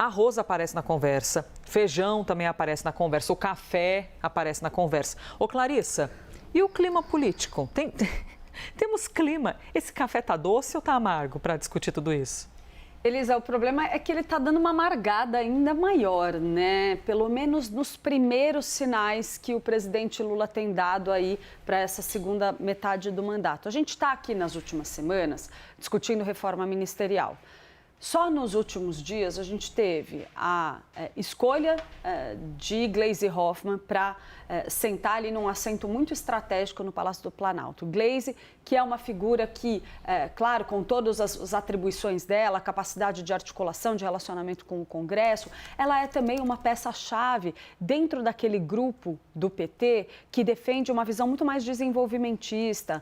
Arroz aparece na conversa, feijão também aparece na conversa, o café aparece na conversa. Ô Clarissa, e o clima político? Temos clima. Esse café tá doce ou tá amargo para discutir tudo isso? Elisa, o problema é que ele está dando uma amargada ainda maior, né? Pelo menos nos primeiros sinais que o presidente Lula tem dado aí para essa segunda metade do mandato. A gente está aqui nas últimas semanas discutindo reforma ministerial. Só nos últimos dias a gente teve a escolha de Gleisi Hoffmann para sentar ali num assento muito estratégico no Palácio do Planalto. Gleisi, que é uma figura que, claro, com todas as atribuições dela, a capacidade de articulação, de relacionamento com o Congresso, ela é também uma peça-chave dentro daquele grupo do PT que defende uma visão muito mais desenvolvimentista,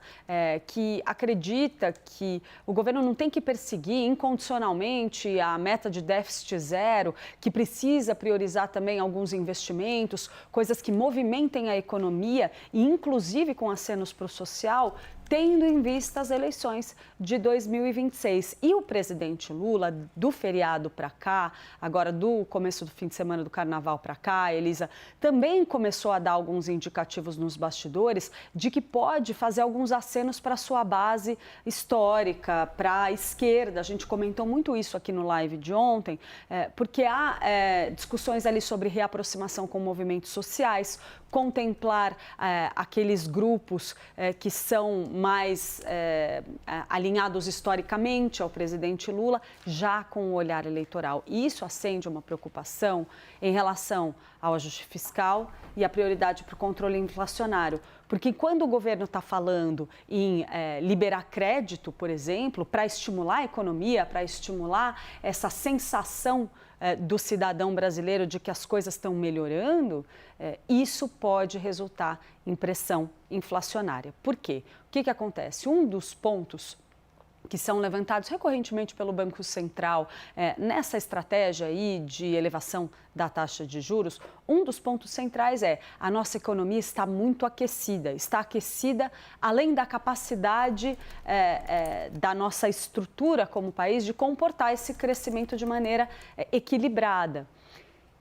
que acredita que o governo não tem que perseguir incondicionalmente a meta de déficit zero, que precisa priorizar também alguns investimentos, coisas que movimentem a economia e inclusive com acenos para o social, tendo em vista as eleições de 2026. E o presidente Lula, do feriado para cá, agora do começo do fim de semana do carnaval para cá, Elisa, também começou a dar alguns indicativos nos bastidores de que pode fazer alguns acenos para a sua base histórica, para a esquerda. A gente comentou muito isso aqui no live de ontem, porque há discussões ali sobre reaproximação com movimentos sociais, contemplar aqueles grupos que são mais alinhados historicamente ao presidente Lula, já com o olhar eleitoral. E isso acende uma preocupação em relação ao ajuste fiscal e a prioridade para o controle inflacionário. Porque quando o governo está falando em liberar crédito, por exemplo, para estimular a economia, para estimular essa sensação do cidadão brasileiro de que as coisas estão melhorando, isso pode resultar em pressão inflacionária. Por quê? O que acontece? Um dos pontos que são levantados recorrentemente pelo Banco Central nessa estratégia aí de elevação da taxa de juros, um dos pontos centrais é a nossa economia está muito aquecida, além da capacidade da nossa estrutura como país de comportar esse crescimento de maneira equilibrada.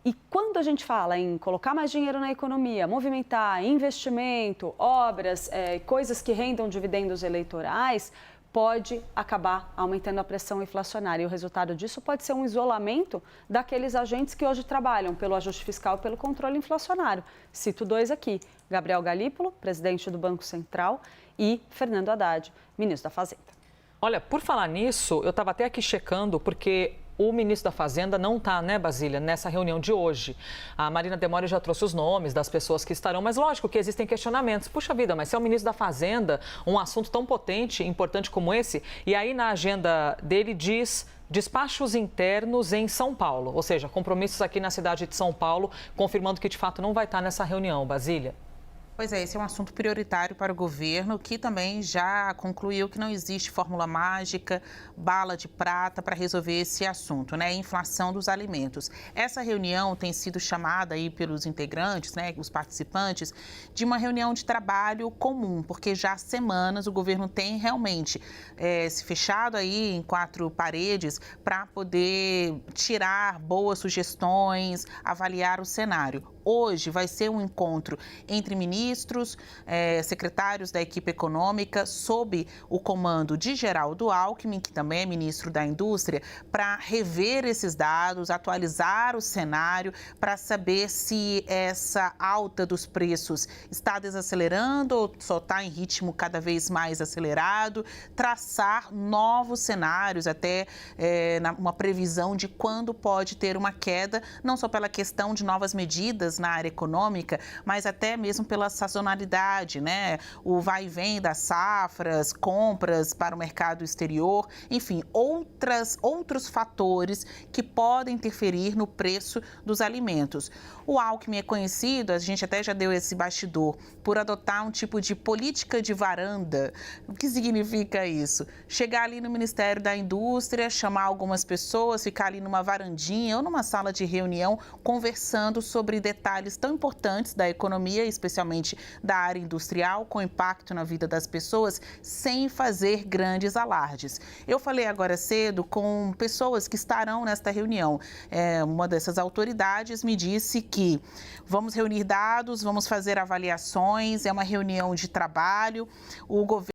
E quando a gente fala em colocar mais dinheiro na economia, movimentar investimento, obras, coisas que rendam dividendos eleitorais, pode acabar aumentando a pressão inflacionária. E o resultado disso pode ser um isolamento daqueles agentes que hoje trabalham pelo ajuste fiscal e pelo controle inflacionário. Cito dois aqui, Gabriel Galípolo, presidente do Banco Central, e Fernando Haddad, ministro da Fazenda. Olha, por falar nisso, eu estava até aqui checando, porque o ministro da Fazenda não está, né, Basília, nessa reunião de hoje. A Marina Demore já trouxe os nomes das pessoas que estarão, mas lógico que existem questionamentos. Puxa vida, mas se é o ministro da Fazenda, um assunto tão potente e importante como esse, e aí na agenda dele diz despachos internos em São Paulo, ou seja, compromissos aqui na cidade de São Paulo, confirmando que de fato não vai estar nessa reunião, Basília. Pois é, esse é um assunto prioritário para o governo, que também já concluiu que não existe fórmula mágica, bala de prata para resolver esse assunto, né? A inflação dos alimentos. Essa reunião tem sido chamada aí pelos integrantes, né, os participantes, de uma reunião de trabalho comum, porque já há semanas o governo tem realmente se fechado aí em quatro paredes para poder tirar boas sugestões, avaliar o cenário. Hoje vai ser um encontro entre ministros, secretários da equipe econômica, sob o comando de Geraldo Alckmin, que também é ministro da Indústria, para rever esses dados, atualizar o cenário, para saber se essa alta dos preços está desacelerando ou só está em ritmo cada vez mais acelerado, traçar novos cenários, até uma previsão de quando pode ter uma queda, não só pela questão de novas medidas na área econômica, mas até mesmo pela sazonalidade, né? O vai e vem das safras, compras para o mercado exterior, enfim, outros fatores que podem interferir no preço dos alimentos. O Alckmin é conhecido, a gente até já deu esse bastidor, por adotar um tipo de política de varanda. O que significa isso? Chegar ali no Ministério da Indústria, chamar algumas pessoas, ficar ali numa varandinha ou numa sala de reunião conversando sobre detalhes detalhes tão importantes da economia, especialmente da área industrial, com impacto na vida das pessoas, sem fazer grandes alardes. Eu falei agora cedo com pessoas que estarão nesta reunião. Uma dessas autoridades me disse que vamos reunir dados, vamos fazer avaliações, é uma reunião de trabalho, o governo